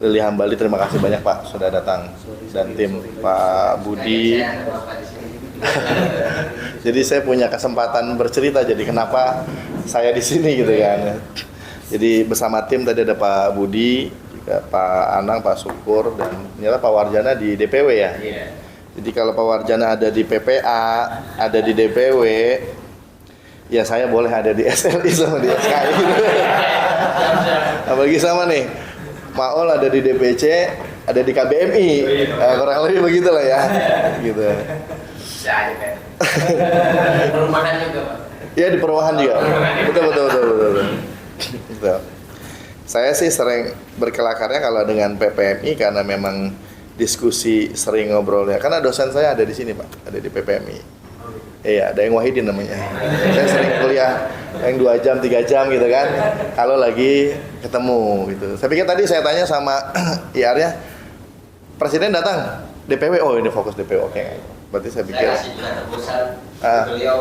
Lili Hambali, terima kasih banyak Pak sudah datang, dan tim Pak Budi. Jadi saya punya kesempatan bercerita, jadi kenapa saya di sini gitu kan. Jadi bersama tim tadi ada Pak Budi, juga Pak Anang, Pak Syukur, dan ternyata Pak Warjana di DPW ya. Jadi kalau Pak Warjana ada di PPA, ada di DPW, ya saya boleh ada di SLI sama di SKI. Apalagi sama nih, Maul ada di DPC, ada di KBMI, kurang lebih begitulah ya, gitu. Perumahan juga Pak. Ya di perumahan juga. Betul. Gitu. Saya sih sering berkelakarnya kalau dengan PPMI karena memang diskusi sering ngobrolnya. Karena dosen saya ada di sini Pak, ada di PPMI. Iya, ada yang Wahidin namanya. Saya sering kuliah yang 2 jam, 3 jam gitu kan. Kalau lagi ketemu gitu. Saya pikir tadi saya tanya sama IR-nya, Presiden datang, DPW, oh ini fokus DPW, oke. Berarti saya pikir saya masih juga terbosan. Beliau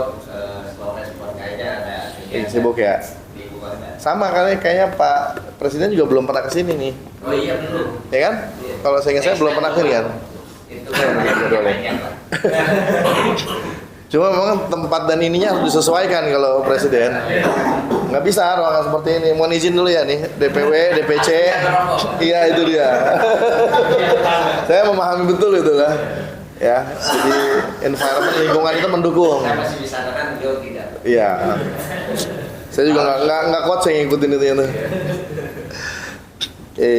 sport kayaknya ada sibuk ya. Di ibu kota. Sama kayaknya Pak Presiden juga belum pernah kesini nih. Oh iya belum. Ya kan? Iya. Kalau saya ingat saya belum pernah kesini kan. Itu kan Pak. Cuma memang tempat dan ininya harus disesuaikan kalau Presiden. Nggak bisa ruangan seperti ini. Mohon izin dulu ya nih, DPW, DPC. Iya itu dia. Saya memahami betul itu lah. Ya, jadi environment lingkungan itu mendukung. Saya masih di sana kan, beliau tidak. Iya. Saya juga nggak kuat saya ngikutin itu. Oke,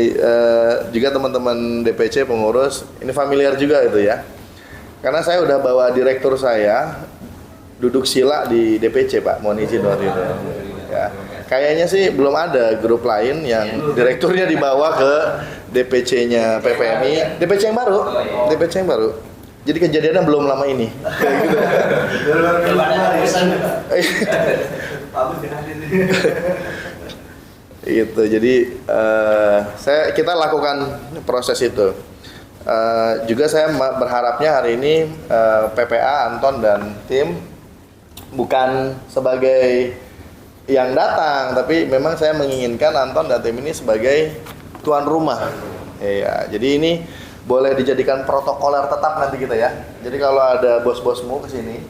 juga teman-teman DPC pengurus ini familiar juga itu ya. Karena saya udah bawa direktur saya duduk sila di DPC Pak, mohon izin waktu itu. Ya. Kayaknya sih belum ada grup lain yang direkturnya dibawa ke DPC-nya PPMI, DPC yang baru. Jadi kejadiannya belum lama ini. Gitu. Jadi kita lakukan proses itu. Juga saya berharapnya hari ini PPA, Anton dan tim bukan sebagai yang datang, tapi memang saya menginginkan Anton dan tim ini sebagai tuan rumah. Ya, jadi ini boleh dijadikan protokoler tetap nanti kita ya. Jadi kalau ada bos-bosmu ke sini,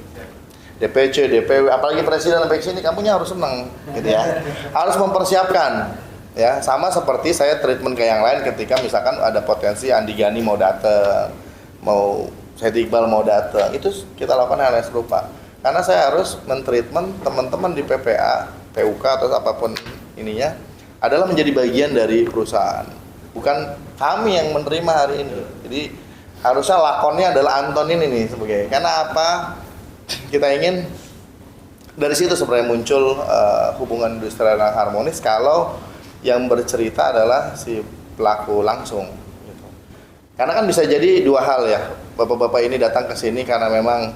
DPC, DPW, apalagi presiden sampai ke sini, kamunya harus senang gitu ya. Harus mempersiapkan. Ya, sama seperti saya treatment ke yang lain ketika misalkan ada potensi Andi Gani mau datang, mau Syed Iqbal mau datang, itu kita lakukan hal yang serupa. Karena saya harus mentreatment teman-teman di PPA, PUK atau apapun ininya adalah menjadi bagian dari perusahaan. Bukan kami yang menerima hari ini. Jadi harusnya lakonnya adalah Anton ini nih sebagai. Karena apa? Kita ingin dari situ sebenarnya muncul hubungan industrial yang harmonis kalau yang bercerita adalah si pelaku langsung gitu. Karena kan bisa jadi dua hal ya, bapak-bapak ini datang ke sini karena memang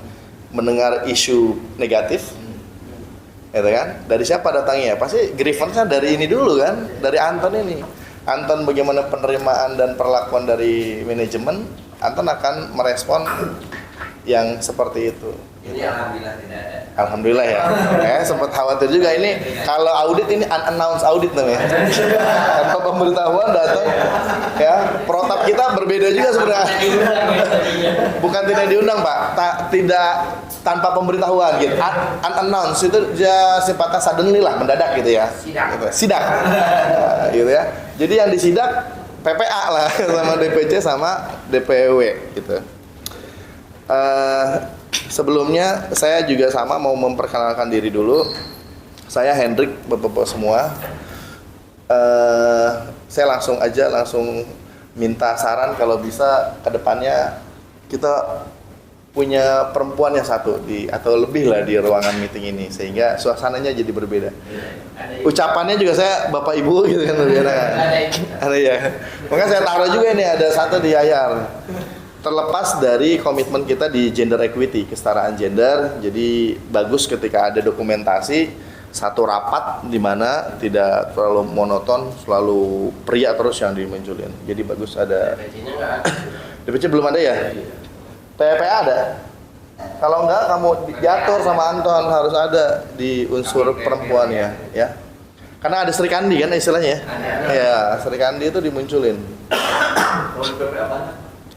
mendengar isu negatif gitu kan. Dari siapa datangnya? Pasti grievance-nya dari ini dulu kan, dari Anton ini. Anton bagaimana penerimaan dan perlakuan dari manajemen, Anton akan merespon yang seperti itu. Ini alhamdulillah tidak ada. Alhamdulillah ya. Sempat khawatir juga ini kalau audit ini unannounced audit namanya. Tanpa pemberitahuan datang ya. Protap kita berbeda juga sebenarnya. Bukan tidak diundang, Pak. Tidak tanpa pemberitahuan gitu. Unannounced itu dia sifatnya suddenly lah, mendadak gitu ya. Sidak. Gitu ya. Jadi yang disidak PPA lah sama DPC sama DPW gitu. Sebelumnya saya juga sama mau memperkenalkan diri dulu. Saya Hendrik, bapak-bapak semua. Saya langsung minta saran kalau bisa ke depannya kita punya perempuan yang satu atau lebih lah di ruangan meeting ini sehingga suasananya jadi berbeda. Ucapannya juga saya bapak ibu gitu kan lebih enak. Ada ya. Makanya saya taruh juga ini ada satu di layar. Terlepas dari komitmen kita di gender equity, kesetaraan gender, jadi bagus ketika ada dokumentasi satu rapat di mana tidak terlalu monoton, selalu pria terus yang dimunculin. Jadi bagus ada. DPC belum ada ya? PPA ada. Kalau enggak kamu diatur sama Anton harus ada di unsur perempuannya, ya. Karena ada Sri Kandi kan istilahnya ya. Ya, Sri Kandi itu dimunculin. Kalau di PP apa?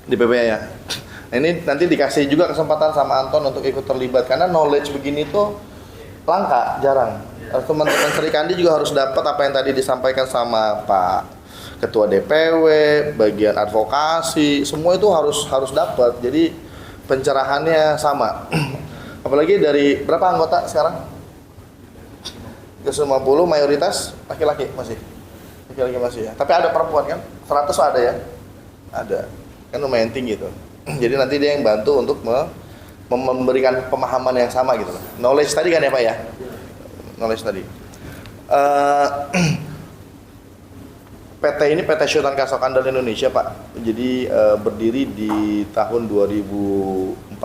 Di PPA ya. Nah, ini nanti dikasih juga kesempatan sama Anton untuk ikut terlibat karena knowledge begini tuh langka, jarang. Teman-teman Serikandi juga harus dapat apa yang tadi disampaikan sama Pak Ketua DPW, bagian advokasi, semua itu harus dapat. Jadi pencerahannya sama. Apalagi dari berapa anggota sekarang? 150 mayoritas laki-laki masih. Laki-laki masih ya. Tapi ada perempuan kan? 100 ada ya? Ada. Kan lumayan tinggi tuh. Jadi nanti dia yang bantu untuk memberikan pemahaman yang sama gitu. Knowledge tadi kan ya Pak ya? Knowledge tadi. PT ini PT Syutan Kasok Andal Indonesia Pak. Jadi berdiri di tahun 2014,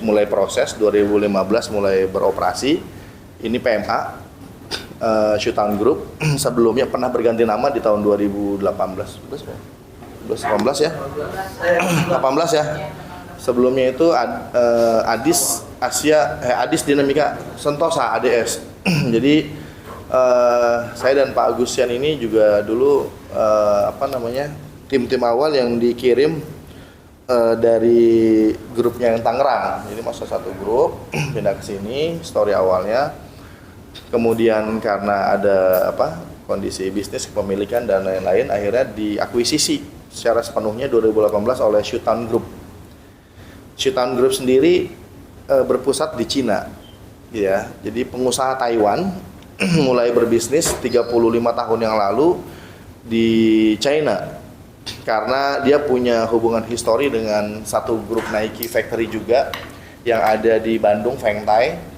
mulai proses 2015 mulai beroperasi. Ini PMA Syutan Group. Sebelumnya pernah berganti nama di tahun 2018. 18 ya? 18 ya. Sebelumnya itu Adis Adis Dinamika Sentosa ADS. Jadi saya dan Pak Agustian ini juga dulu tim-tim awal yang dikirim dari grupnya yang Tangerang. Jadi masuk satu grup pindah ke sini, story awalnya. Kemudian karena ada kondisi bisnis kepemilikan dan lain-lain, akhirnya diakuisisi secara sepenuhnya 2018 oleh Syutan Group. Syutan Group sendiri berpusat di Cina, ya. Jadi pengusaha Taiwan mulai berbisnis 35 tahun yang lalu di China karena dia punya hubungan histori dengan satu grup Nike Factory juga yang ada di Bandung, Fengtai.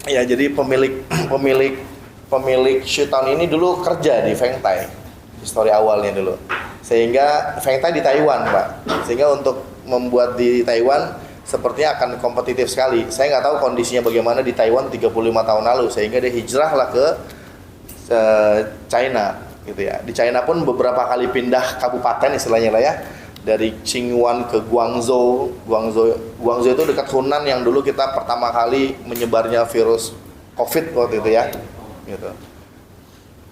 Ya, jadi pemilik Syutan ini dulu kerja di Fengtai, histori awalnya dulu. Sehingga Fengtai di Taiwan, Pak. Sehingga untuk membuat di Taiwan sepertinya akan kompetitif sekali. Saya nggak tahu kondisinya bagaimana di Taiwan 35 tahun lalu, sehingga dia hijrahlah ke China, gitu ya. Di China pun beberapa kali pindah kabupaten istilahnya lah ya. Dari Qingyuan ke Guangzhou. Guangzhou itu dekat Hunan yang dulu kita pertama kali menyebarnya virus COVID waktu itu ya. Gitu.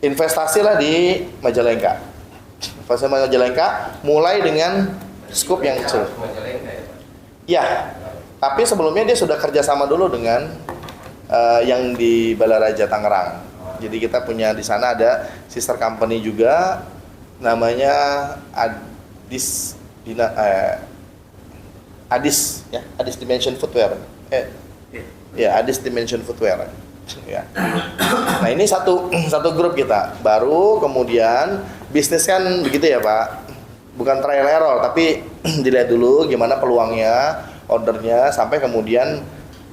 Investasilah di Majalengka. Investasi Majalengka mulai dengan skop yang kecil. Ya, tapi sebelumnya dia sudah kerjasama dulu dengan yang di Balaraja Tangerang. Jadi kita punya di sana ada sister company juga, namanya Adis Dimension Footwear. Ya, Adis Dimension Footwear. Ya. Nah, ini satu grup kita. Baru kemudian bisnis kan begitu ya, Pak. Bukan trial error, tapi dilihat dulu gimana peluangnya, ordernya, sampai kemudian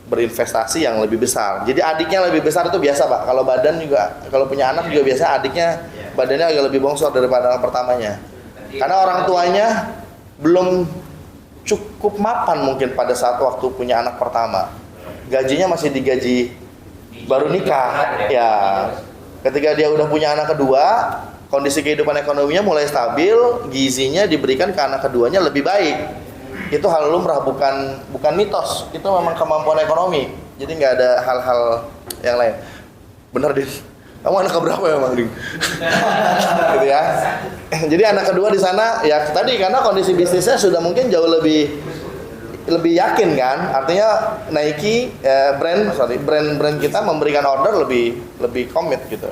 berinvestasi yang lebih besar. Jadi adiknya lebih besar itu biasa, Pak. Kalau badan juga, kalau punya anak juga biasa adiknya badannya agak lebih bongsor daripada anak pertamanya. Karena orang tuanya belum cukup mapan mungkin pada saat waktu punya anak pertama. Gajinya masih digaji baru nikah. Ya. Ketika dia udah punya anak kedua, kondisi kehidupan ekonominya mulai stabil, gizinya diberikan ke anak keduanya lebih baik. Itu hal lumrah, bukan mitos. Itu memang kemampuan ekonomi. Jadi nggak ada hal-hal yang lain. Bener, Din. Kamu anak keberapa ya, Bang Ding? Gitu ya. Jadi anak kedua di sana ya tadi karena kondisi bisnisnya sudah mungkin jauh lebih yakin kan. Artinya Nike brand kita memberikan order lebih komit gitu.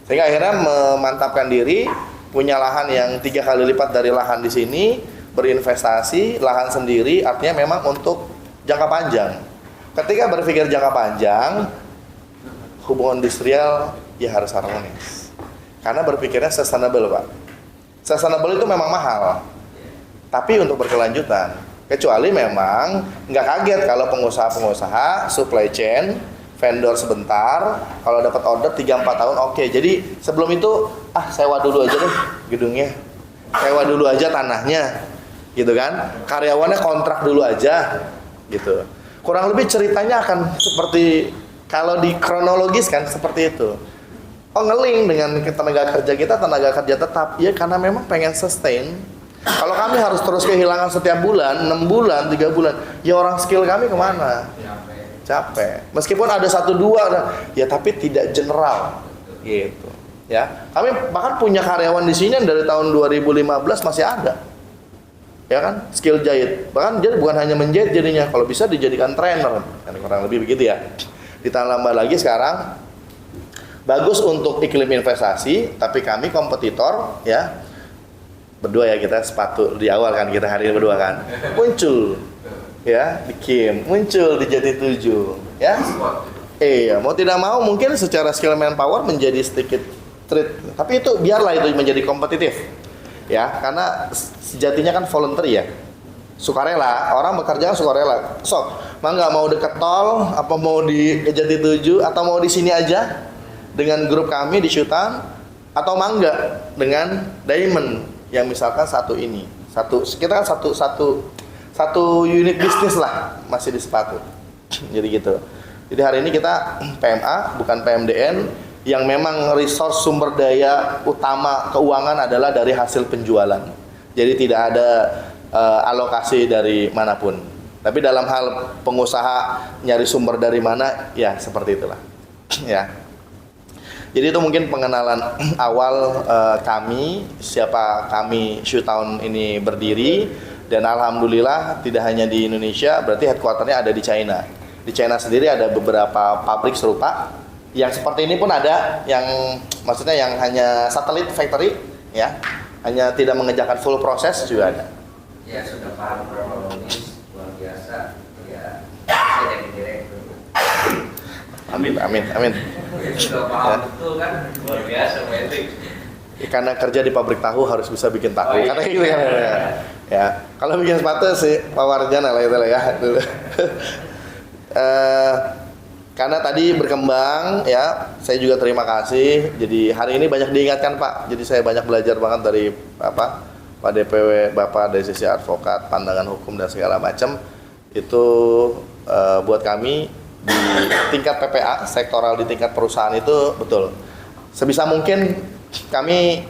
Sehingga akhirnya memantapkan diri, punya lahan yang 3 kali lipat dari lahan di sini, berinvestasi, lahan sendiri, artinya memang untuk jangka panjang. Ketika berpikir jangka panjang, hubungan industrial ya harus harmonis. Karena berpikirnya sustainable, Pak. Sustainable itu memang mahal, tapi untuk berkelanjutan. Kecuali memang nggak kaget kalau pengusaha-pengusaha, supply chain, vendor sebentar, kalau dapat order 3-4 tahun oke. Jadi sebelum itu sewa dulu aja deh gedungnya, sewa dulu aja tanahnya, gitu kan? Karyawannya kontrak dulu aja, gitu. Kurang lebih ceritanya akan seperti kalau di kronologis kan seperti itu. Ngeling dengan tenaga kerja kita, tenaga kerja tetap, ya karena memang pengen sustain. Kalau kami harus terus kehilangan setiap bulan, 6 bulan, 3 bulan, ya orang skill kami kemana? Capek. Meskipun ada 1-2, ya tapi tidak general, gitu. Ya, kami bahkan punya karyawan di sini yang dari tahun 2015 masih ada. Ya kan, skill jahit. Bahkan dia bukan hanya menjahit jadinya, kalau bisa dijadikan trainer. Kan kurang lebih begitu ya. Ditambah lagi sekarang bagus untuk iklim investasi, tapi kami kompetitor ya. Berdua ya kita sepatu di awal kan kita hari ini berdua kan. Muncul ya di Kim, muncul di Jati 7 ya. Iya, mau tidak mau mungkin secara skill manpower menjadi sedikit treat, tapi itu biarlah itu menjadi kompetitif. Ya, karena sejatinya kan voluntary ya. Sukarela, orang bekerja sukarela. So, nggak mau deket tol, apa mau di Jati 7 atau mau di sini aja dengan grup kami di Syutan, atau mangga dengan Diamond yang misalkan satu ini. Kita kan satu unit bisnis lah masih di sepatu. Jadi gitu. Jadi hari ini kita PMA bukan PMDN yang memang resource sumber daya utama keuangan adalah dari hasil penjualan. Jadi tidak ada alokasi dari manapun. Tapi dalam hal pengusaha nyari sumber dari mana, ya seperti itulah. Ya. Jadi itu mungkin pengenalan awal kami, siapa kami Shoetown ini berdiri, dan alhamdulillah tidak hanya di Indonesia, berarti headquarternya ada di China. Di China sendiri ada beberapa pabrik serupa yang seperti ini pun ada, yang maksudnya yang hanya satelit factory ya, hanya tidak mengerjakan full proses juga ada. Ya sudah paham kronologis luar biasa ya, saya jadi direktur. Amin. Ya, sudah paham betul kan, luar biasa Hendrik. Karena kerja di pabrik tahu harus bisa bikin tahu. Karena gitu kan ya. Kalau bikin sepatu sih Pak Warjana lah itu lah ya. Karena tadi berkembang ya, saya juga terima kasih. Jadi hari ini banyak diingatkan Pak. Jadi saya banyak belajar banget dari Pak DPW Bapak dari sisi advokat, pandangan hukum dan segala macam. Itu buat kami di tingkat PPA, sektoral di tingkat perusahaan itu betul. Sebisa mungkin kami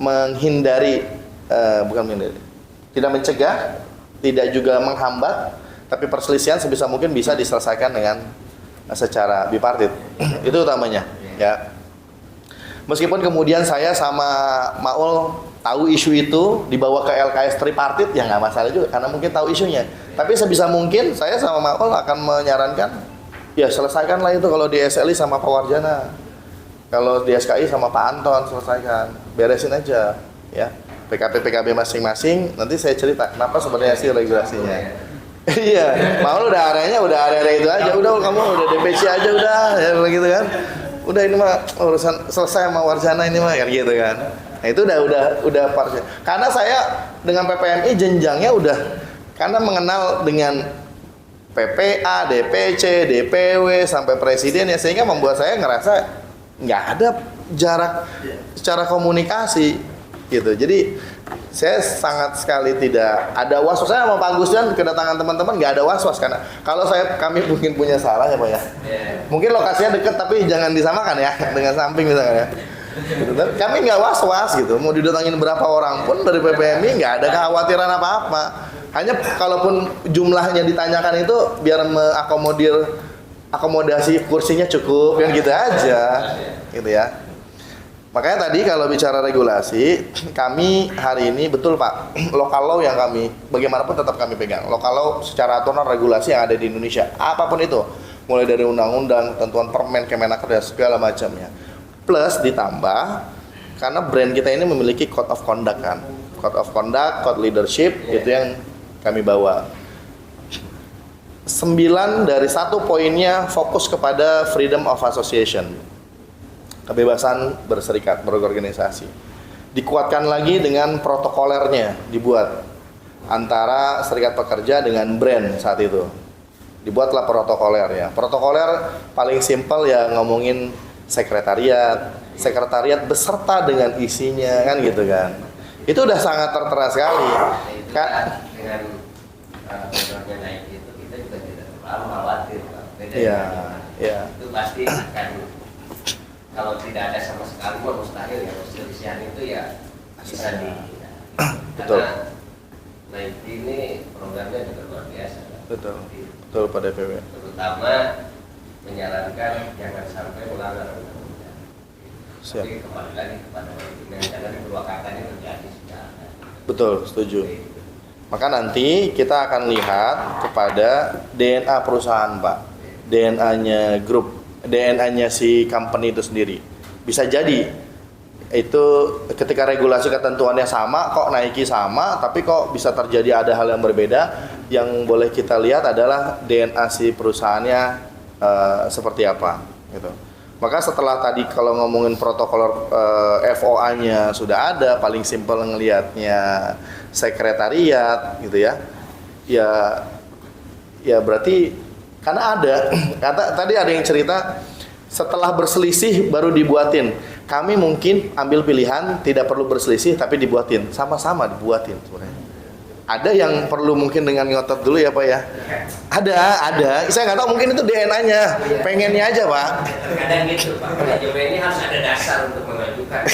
menghindari, tidak mencegah, tidak juga menghambat, tapi perselisihan sebisa mungkin bisa diselesaikan dengan secara bipartit. Itu utamanya ya. Meskipun kemudian saya sama Maul tahu isu itu dibawa ke LKS tripartit, ya nggak masalah juga karena mungkin tahu isunya. Tapi sebisa mungkin saya sama Maul akan menyarankan ya selesaikanlah itu kalau di SLI sama Pak Warjana, kalau di SKI sama Pak Anton selesaikan, beresin aja ya. PKB masing-masing, nanti saya cerita kenapa sebenarnya sih regulasinya. Iya, Maul udah area itu aja, udah kamu udah DPC aja udah, ya gitu kan. Udah ini mah urusan selesai sama Warjana ini mah kan gitu kan. Nah itu udah parsial. Karena saya dengan PPMI jenjangnya udah, karena mengenal dengan PPA, DPC, DPW sampai presiden ya, sehingga membuat saya ngerasa nggak ada jarak secara komunikasi gitu. Jadi saya sangat sekali tidak ada was-was. Saya sama Pak Gusdan kedatangan teman-teman nggak ada was-was, karena kalau kami mungkin punya salah ya Pak ya. Mungkin lokasinya dekat tapi jangan disamakan ya dengan samping misalnya ya. Gitu. Kami nggak was-was gitu. Mau didatangin berapa orang pun dari PPMI nggak ada kekhawatiran apa-apa. Hanya kalaupun jumlahnya ditanyakan itu biar akomodasi kursinya cukup kan gitu aja. Gitu ya. Makanya tadi kalau bicara regulasi, kami hari ini betul Pak, lokal law yang kami bagaimanapun tetap kami pegang. Lokal law secara aturan regulasi yang ada di Indonesia, apapun itu, mulai dari undang-undang, tentuan permen, Kemenaker dan segala macamnya. Plus ditambah karena brand kita ini memiliki code of conduct kan, code of conduct, code leadership itu yang kami bawa. 9 dari 1 poinnya fokus kepada freedom of association, kebebasan berserikat, berorganisasi. Dikuatkan lagi dengan protokolernya dibuat antara serikat pekerja dengan brand saat itu. Dibuatlah protokolernya. Protokoler paling simpel ya ngomongin sekretariat beserta dengan isinya kan gitu kan. Itu udah sangat tertera sekali. Dengan programnya naik itu kita juga tidak terlalu khawatir Pak. Iya. Itu pasti akan, kalau tidak ada sama sekali mustahil ya, perselisihan itu ya bisa di betul. Karena naik ini programnya juga luar biasa. Betul Pak DPW. Terutama menyarankan jangan sampai melanggar undang-undang. Siap. Tapi kembali lagi kepada jangan Purwakarta ini terjadi sudah. Betul, setuju. Maka nanti kita akan lihat kepada DNA perusahaan, Pak. DNA-nya grup, DNA-nya si company itu sendiri. Bisa jadi itu ketika regulasi ketentuannya sama, kok Nike sama, tapi kok bisa terjadi ada hal yang berbeda. Yang boleh kita lihat adalah DNA si perusahaannya seperti apa, gitu. Maka setelah tadi kalau ngomongin protokol FOA-nya sudah ada, paling simpel ngelihatnya sekretariat gitu ya. Ya berarti karena ada tadi ada yang cerita setelah berselisih baru dibuatin. Kami mungkin ambil pilihan tidak perlu berselisih tapi dibuatin, sama-sama dibuatin sebenarnya. Ada yang perlu mungkin dengan ngotot dulu ya Pak ya. Ada. Saya nggak tahu mungkin itu DNA-nya. Pengennya aja Pak. Kadang gitu Pak. Manajemen ini harus ada dasar untuk mengajukan.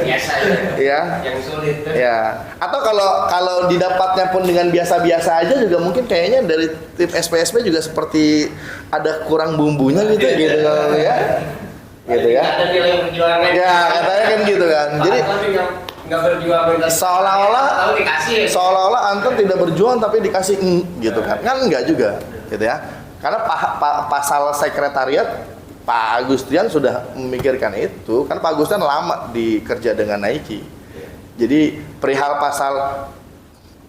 Biasa ya. Yang sulit. Ya. Atau kalau didapatnya pun dengan biasa-biasa aja juga mungkin kayaknya dari tim SPSP juga seperti ada kurang bumbunya gitu ya. Gitu ya. Ada nilai perjuangan. Ya katanya kan gitu kan. Jadi nggak berjuang seolah-olah Anton tidak berjuang tapi dikasih gitu kan enggak juga gitu ya karena pasal sekretariat Pak Agustian sudah memikirkan itu kan Pak Agustian lama dikerja dengan Nike jadi perihal pasal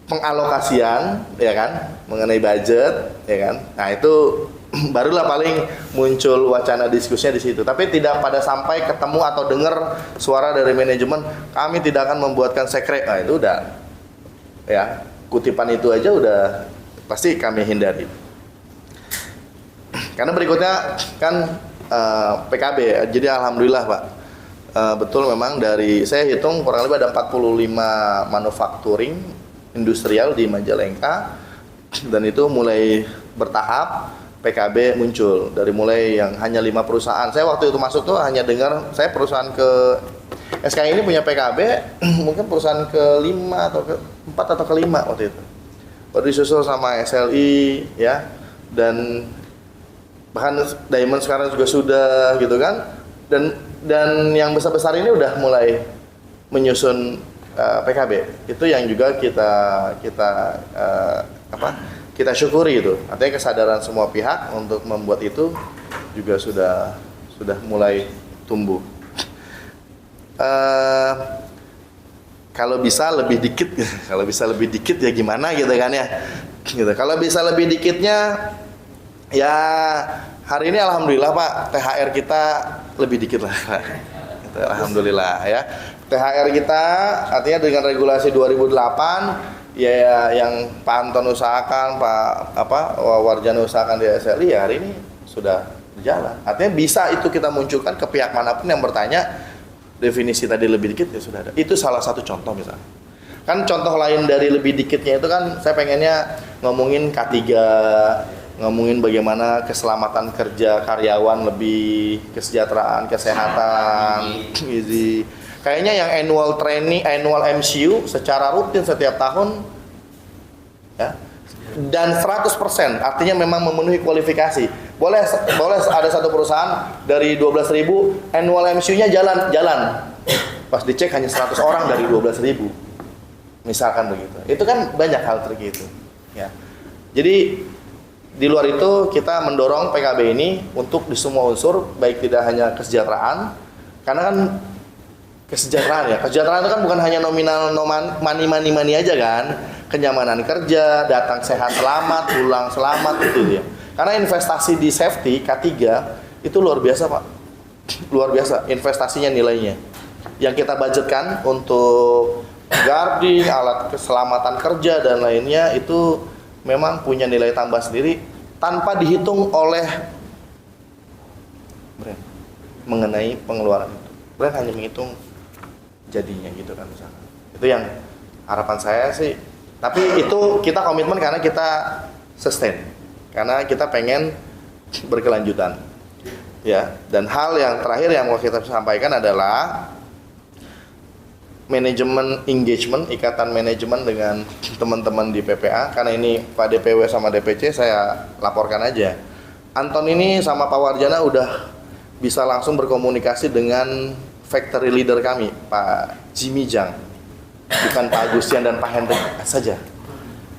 pengalokasian ya kan mengenai budget ya kan nah itu barulah paling muncul wacana diskusinya di situ. Tapi tidak pada sampai ketemu atau dengar suara dari manajemen, kami tidak akan membuatkan sekret. Nah itu udah, ya kutipan itu aja udah pasti kami hindari. Karena berikutnya kan PKB, jadi alhamdulillah Pak, betul memang dari saya hitung kurang lebih ada 45 manufacturing industrial di Majalengka dan itu mulai bertahap. PKB muncul dari mulai yang hanya 5 perusahaan. Saya waktu itu masuk tuh hanya dengar saya perusahaan ke SKI ini punya PKB mungkin perusahaan ke-5 atau ke-4 atau ke-5 waktu itu. Baru disusul sama SLI ya dan bahkan Diamond sekarang juga sudah gitu kan. Dan yang besar-besar ini udah mulai menyusun PKB. Itu yang juga kita syukuri itu. Artinya kesadaran semua pihak untuk membuat itu juga sudah mulai tumbuh. Kalau bisa lebih dikit ya gimana gitu kan ya. Gitu. Kalau bisa lebih dikitnya ya hari ini alhamdulillah Pak THR kita lebih dikit lah Pak. Gitu, alhamdulillah ya. THR kita artinya dengan regulasi 2008 ya yang Pak Anton usahakan, Pak Warjana usahakan di SLI ya hari ini sudah berjalan. Artinya bisa itu kita munculkan ke pihak manapun yang bertanya definisi tadi lebih dikit ya sudah ada. Itu salah satu contoh misalnya. Kan contoh lain dari lebih dikitnya itu kan saya pengennya ngomongin K3, ngomongin bagaimana keselamatan kerja karyawan lebih kesejahteraan, kesehatan, gizi. Kayaknya yang annual training, annual MCU secara rutin setiap tahun ya. Dan 100% artinya memang memenuhi kualifikasi. Boleh ada satu perusahaan dari 12.000 annual MCU-nya jalan. Pas dicek hanya 100 orang dari 12.000. Misalkan begitu. Itu kan banyak hal tergitu ya. Jadi di luar itu kita mendorong PKB ini untuk di semua unsur baik tidak hanya kesejahteraan karena kan kesejahteraan itu kan bukan hanya nominal money aja kan, kenyamanan kerja, datang sehat selamat, pulang selamat itu ya. Karena investasi di safety K3 itu luar biasa Pak, luar biasa investasinya nilainya. Yang kita budgetkan untuk guarding, alat keselamatan kerja dan lainnya itu memang punya nilai tambah sendiri tanpa dihitung oleh brand mengenai pengeluaran itu. Brand hanya menghitung jadinya gitu kan misalkan. Itu yang harapan saya sih. Tapi itu kita komitmen karena kita sustain. Karena kita pengen berkelanjutan. Ya, dan hal yang terakhir yang mau kita sampaikan adalah manajemen engagement, ikatan manajemen dengan teman-teman di PPA. Karena ini Pak DPW sama DPC saya laporkan aja. Anton ini sama Pak Warjana udah bisa langsung berkomunikasi dengan factory leader kami, Pak Jimmy Jang, bukan Pak Agustian dan Pak Hendrik saja.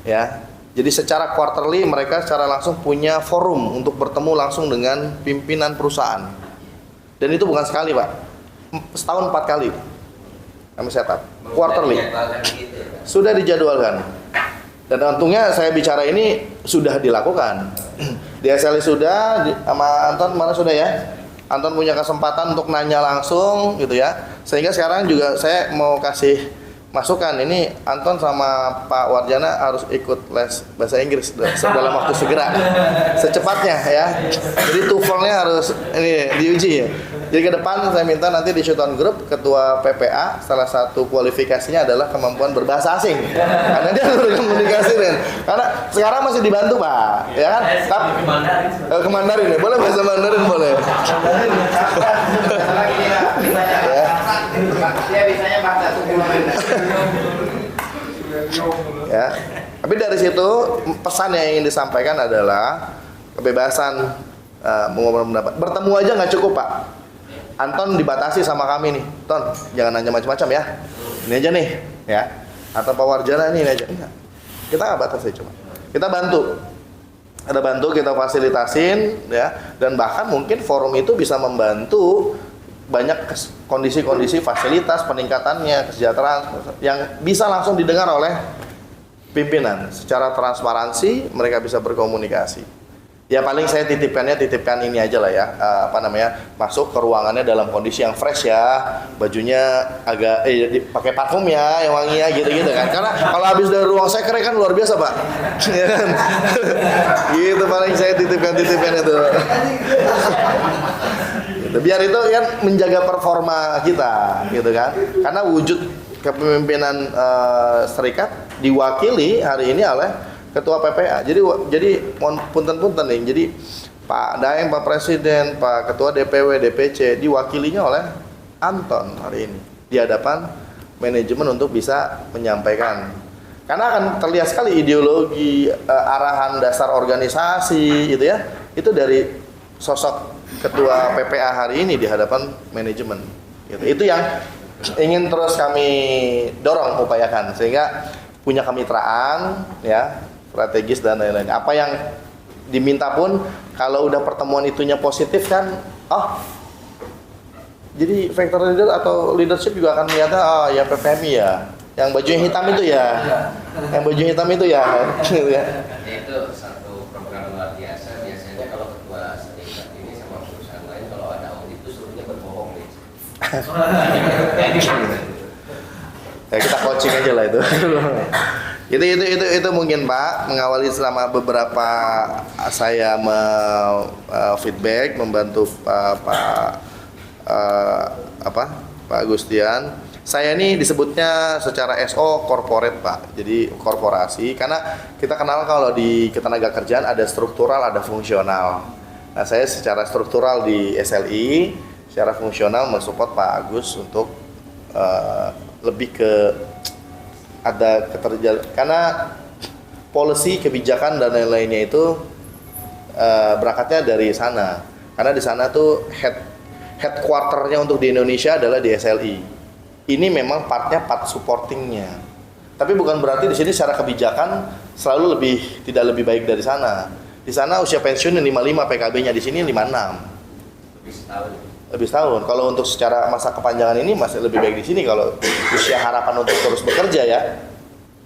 Ya, jadi secara quarterly mereka secara langsung punya forum untuk bertemu langsung dengan pimpinan perusahaan. Dan itu bukan sekali, Pak. Setahun 4 kali kami setup quarterly. Sudah dijadwalkan. Dan untungnya saya bicara ini sudah dilakukan. Di SLI sudah, sama Anton mana sudah ya? Anton punya kesempatan untuk nanya langsung gitu ya. Sehingga sekarang juga saya mau kasih masukan, ini Anton sama Pak Warjana harus ikut les bahasa Inggris dalam waktu segera, secepatnya ya. Jadi TOEFL-nya harus ini diuji ya. Jadi ke depan saya minta nanti di Shooton Group ketua PPA salah satu kualifikasinya adalah kemampuan berbahasa asing. Karena dia harus berkomunikasi kan. Karena sekarang masih dibantu Pak, ya kan? Tapi ke Mandarin ya, boleh bahasa Mandarin boleh. Dia bisanya bahasa tubuh. Ya. Tapi dari situ pesan yang ingin disampaikan adalah kebebasan mengobrol pendapat. Bertemu aja nggak cukup Pak. Anton dibatasi sama kami nih, Ton, jangan nanya macam-macam ya. Ini aja nih, ya. Atau Pak Warjana ini aja. Enggak. Kita nggak batasi cuma. Kita bantu. Ada bantu, kita fasilitasin, ya. Dan bahkan mungkin forum itu bisa membantu banyak kondisi-kondisi fasilitas peningkatannya, kesejahteraan yang bisa langsung didengar oleh pimpinan. Secara transparansi mereka bisa berkomunikasi. Ya paling saya titipkan ini aja lah ya, masuk ke ruangannya dalam kondisi yang fresh ya, bajunya agak pakai parfum ya, yang wangi ya gitu-gitu kan. Karena kalau habis dari ruang sekre kan luar biasa Pak. Ya kan? Gitu paling saya titipkan itu. Gitu. Biar itu kan menjaga performa kita, gitu kan. Karena wujud kepemimpinan serikat diwakili hari ini oleh Ketua PPA. Jadi punten-punten nih. Jadi Pak Daeng, Pak Presiden, Pak Ketua DPW, DPC diwakilinya oleh Anton hari ini di hadapan manajemen untuk bisa menyampaikan. Karena akan terlihat sekali ideologi, arahan dasar organisasi gitu ya. Itu dari sosok Ketua PPA hari ini di hadapan manajemen. Gitu. Itu yang ingin terus kami dorong, upayakan sehingga punya kemitraan ya, strategis dan lain-lain. Apa yang diminta pun kalau udah pertemuan itunya positif kan, jadi factor leader atau leadership juga akan melihatnya, ya PPMI ya, yang baju hitam itu ya, yang baju hitam itu ya, gitu ya. Itu satu program luar biasa. Biasanya kalau ketua serikat ini sama perusahaan lain kalau ada audit itu suruhnya berbohong nih. Ya kita coaching aja lah itu. Itu mungkin Pak, mengawali selama beberapa saya feedback membantu Pak Agustian. Saya ini disebutnya secara SO corporate Pak, jadi korporasi. Karena kita kenal kalau di ketenaga kerjaan ada struktural, ada fungsional. Nah saya secara struktural di SLI, secara fungsional mensupport Pak Agus untuk lebih ke ada keterjal, karena policy, kebijakan dan lain-lainnya itu berangkatnya dari sana. Karena di sana tuh headquarternya untuk di Indonesia adalah di SLI. Ini memang part supportingnya. Tapi bukan berarti di sini secara kebijakan selalu tidak lebih baik dari sana. Di sana usia pensiun 55 PKB-nya, di sini 56. Lebih setahun. Kalau untuk secara masa kepanjangan ini masih lebih baik di sini kalau usia harapan untuk terus bekerja ya.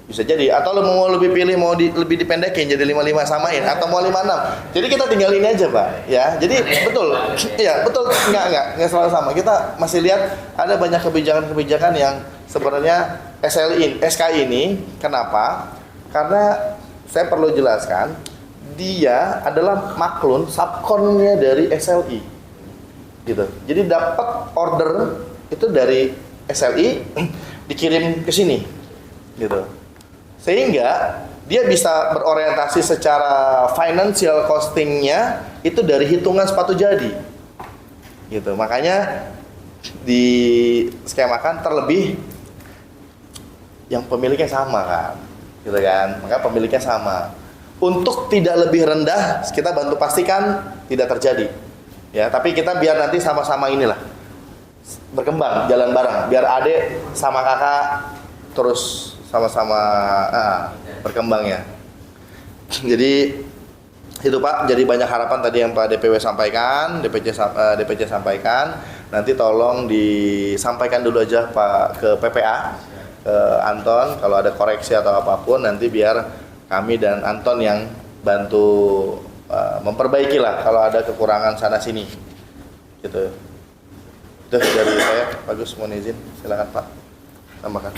Bisa jadi, atau lo mau lebih pilih lebih dipendekin jadi 55 samain atau mau 56. Jadi kita tinggal ini aja, Pak, ya. Jadi betul. Iya, betul, enggak selalu sama. Kita masih lihat ada banyak kebijakan-kebijakan yang sebenarnya SKI ini kenapa? Karena saya perlu jelaskan, dia adalah maklun subkonnya dari SLI. Gitu. Jadi dapat order itu dari SLI dikirim ke sini. Gitu. Sehingga dia bisa berorientasi secara financial costingnya itu dari hitungan sepatu jadi. Gitu. Makanya di skemakan terlebih yang pemiliknya sama kan. Gitu kan. Maka pemiliknya sama. Untuk tidak lebih rendah kita bantu pastikan tidak terjadi. Ya, tapi kita biar nanti sama-sama inilah berkembang, jalan bareng, biar adik sama kakak terus sama-sama berkembang ya. Jadi itu Pak, jadi banyak harapan tadi yang Pak DPW sampaikan, DPC sampaikan. Nanti tolong disampaikan dulu aja Pak ke PPA, ke Anton, kalau ada koreksi atau apapun nanti biar kami dan Anton yang bantu memperbaiki lah kalau ada kekurangan sana sini. Gitu. Itu dari saya, Bagus, mohon izin, silakan Pak, tambahkan.